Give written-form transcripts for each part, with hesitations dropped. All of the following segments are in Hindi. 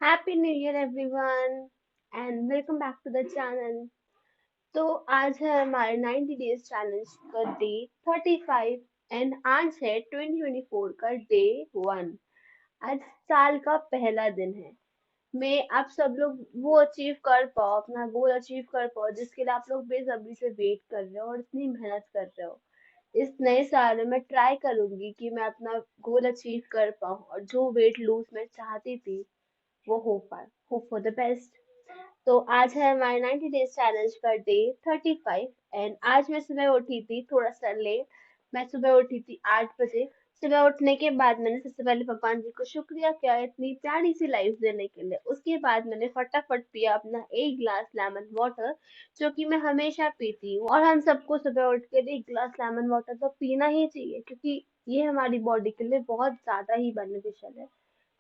Happy new year everyone and welcome back to the channel. तो आज है हमारे 90 डेज चैलेंज का डे 35 एंड आज है 2024 का डे 1। आज साल का पहला दिन है। मैं आप सब लोग वो अचीव कर पाओ, अपना गोल अचीव कर पाओ जिसके लिए आप लोग बेसब्री से वेट कर रहे हो और इतनी मेहनत कर रहे हो। इस नए साल में मैं ट्राई करूंगी कि मैं अपना गोल अचीव कर पाऊँ और जो वेट लूज मैं चाहती थी वो हो पाए। Hope for the best. तो आज है हमारे 90 डेज चैलेंज का डे 35 एंड आज मैं सुबह उठी थी थोड़ा सा लेट। मैं सुबह उठी थी 8 बजे। सुबह उठने के बाद मैंने सबसे पहले भगवान जी को शुक्रिया किया इतनी प्यारी सी लाइफ देने के लिए। उसके बाद मैंने फटाफट पिया अपना एक ग्लास लेमन वाटर जो कि मैं हमेशा पीती हूँ और हम सबको सुबह उठ के एक ग्लास लेमन वाटर तो पीना ही चाहिए क्योंकि ये हमारी बॉडी के लिए बहुत ज्यादा ही बेनिफिशियल है।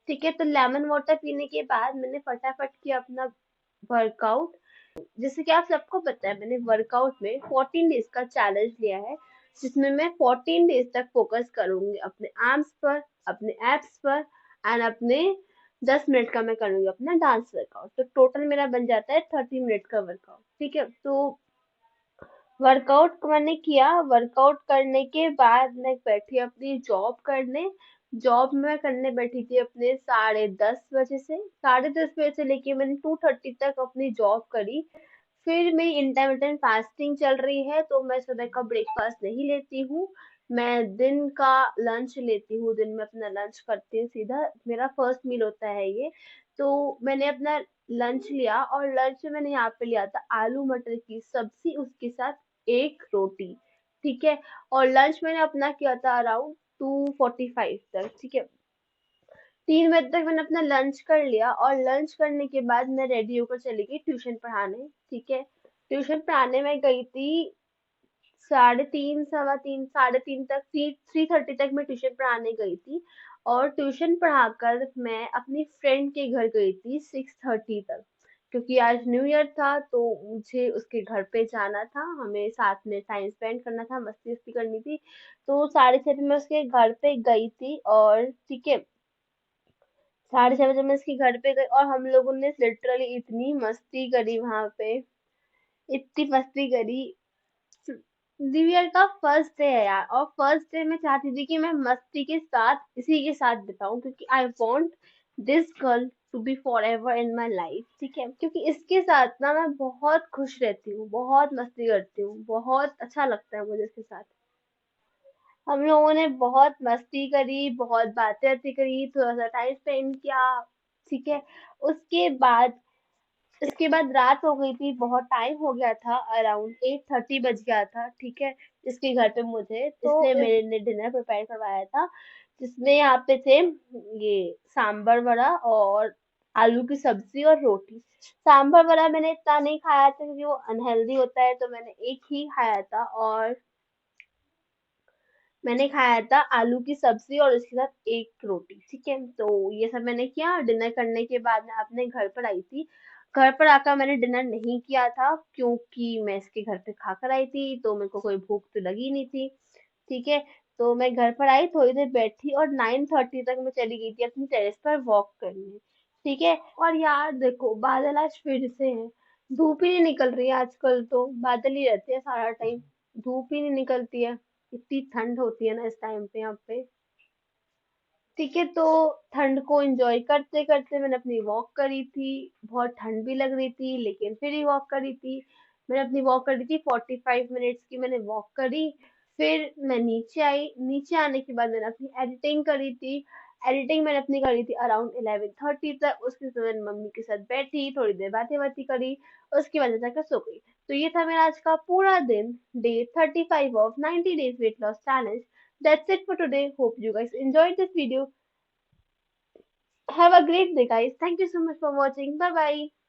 ठीक है, तो लेमन वाटर पीने के बाद मैंने फटाफट किया अपना वर्कआउट। जैसे कि आप सबको पता है मैंने वर्कआउट में 14 डेज का चैलेंज लिया है जिसमें मैं 14 डेज तक फोकस करूंगी अपने आर्म्स पर, अपने एब्स पर एंड अपने 10 मिनट का मैं करूंगी अपना डांस वर्कआउट। तो टोटल मेरा बन जाता है 30 मिनट का वर्कआउट। ठीक है, तो वर्कआउट मैंने किया। वर्कआउट करने के बाद मैं बैठी अपनी जॉब करने। जॉब में करने बैठी थी अपने 10:30 बजे से। 10:30 बजे से लेके मैंने 2:30 तक अपनी जॉब करी। फिर मेरी इंटरमिटेंट फास्टिंग चल रही है तो मैं सुबह का ब्रेकफास्ट नहीं लेती हूँ। मैं दिन का लंच लेती हूँ। दिन में अपना लंच करती हूँ, सीधा मेरा फर्स्ट मील होता है ये। तो मैंने अपना लंच लिया और लंच में मैंने यहाँ पे लिया था आलू मटर की सब्जी, उसके साथ एक रोटी। ठीक है, और लंच मैंने अपना किया था अराउंड 2:45 तक। ठीक है, 3 बजे तक मैंने अपना लंच कर लिया और लंच करने के बाद मैं रेडी होकर चली गई ट्यूशन पढ़ाने। ठीक है, ट्यूशन पढ़ाने में गई थी 3:30, 3:15, 3:30 तक। 3:30 तक मैं ट्यूशन पढ़ाने गई थी और ट्यूशन पढ़ाकर मैं अपनी फ्रेंड के घर गई थी 6:30 तक क्योंकि आज न्यू ईयर था तो मुझे उसके घर पे जाना था। हमें साथ में टाइम स्पेंड करना था, मस्ती वस्ती करनी थी। तो 6:30 पे मैं उसके घर पे गई थी और ठीक है, 6:30 बजे मैं इसके घर पे गई और हम लोगों ने लिटरली इतनी मस्ती करी वहां पे। इतनी मस्ती करी। न्यू ईयर का फर्स्ट डे है यार, और फर्स्ट डे मैं चाहती थी कि मैं मस्ती के साथ इसी के साथ बिताऊं क्योंकि I want this girl to be forever in my life. ठीक है, क्योंकि इसके साथ ना मैं बहुत खुश रहती हूँ, बहुत मस्ती करती हूँ, बहुत अच्छा लगता है मुझे इसके साथ। हम लोगों ने बहुत मस्ती करी, बहुत बातें बातें करी, थोड़ा सा टाइम स्पेंड किया। ठीक है, उसके बाद इसके बाद रात हो गई थी, बहुत टाइम हो गया था, अराउंड 8:30 बज गया था। ठीक है, इसके घर पे मुझे तो इसने इस मेरे लिए डिनर प्रिपेयर करवाया था जिसमें यहाँ पे थे ये सांबर वड़ा और आलू की सब्जी और रोटी। सांबर वड़ा मैंने इतना नहीं खाया था क्योंकि वो अनहेल्दी होता है तो मैंने एक ही खाया था, और मैंने खाया था आलू की सब्जी और उसके साथ एक रोटी। ठीक है, तो ये सब मैंने किया। डिनर करने के बाद मैं अपने घर पर आई थी। घर पर आकर मैंने डिनर नहीं किया था क्योंकि मैं इसके घर पे खाकर आई थी तो मेरे को कोई भूख तो लगी नहीं थी। ठीक है, तो मैं घर पर आई, थोड़ी देर बैठी और 9:30 तक मैं चली गई थी अपनी टेरेस पर वॉक करने। ठीक है, और यार देखो बादल आज फिर से है। धूप ही नहीं निकल रही है आजकल, तो बादल ही रहते हैं सारा टाइम, धूप ही नहीं निकलती है। इतनी ठंड होती है ना इस टाइम पे यहाँ पे। ठीक है, तो ठंड को एंजॉय करते करते मैंने अपनी वॉक करी थी। बहुत ठंड भी लग रही थी लेकिन फिर ही वॉक करी थी। मैंने अपनी वॉक करी थी 45 मिनट्स की, मैंने वॉक करी। फिर मैं नीचे आई, नीचे आने के बाद मैंने अपनी एडिटिंग करी थी। एडिटिंग मैंने अपनी करी थी अराउंड 11:30 तक। उसके समय मैंने मम्मी के साथ बैठी, थोड़ी देर बातें बातें करी, उसके बाद मैं जाकर सो गई। तो ये था मेरा आज का पूरा दिन, day 35 of 90 days weight loss challenge. That's it for today. Hope you guys enjoyed this video. Have a great day, guys. Thank you so much for watching. Bye bye.